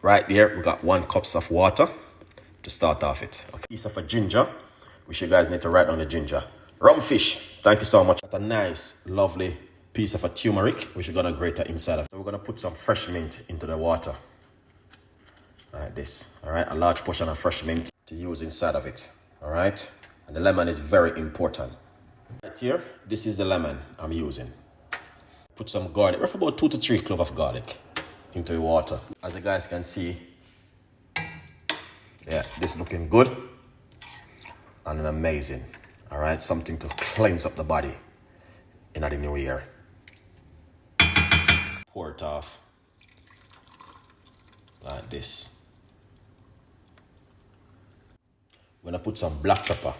right there, we got 1 cup of water to start off it. Okay. Piece of a ginger, which you guys need to write down the ginger. Rum fish, thank you so much. Got a nice, lovely piece of a turmeric, which we're gonna grate inside of. So we're gonna put some fresh mint into the water. Like this, all right? A large portion of fresh mint to use inside of it, all right? And the lemon is very important. Right here, this is the lemon I'm using. Put some garlic, roughly about 2 to 3 cloves of garlic into the water. As you guys can see, yeah, this is looking good and amazing. All right, something to cleanse up the body in the new year. Pour it off like this. I'm gonna put some black pepper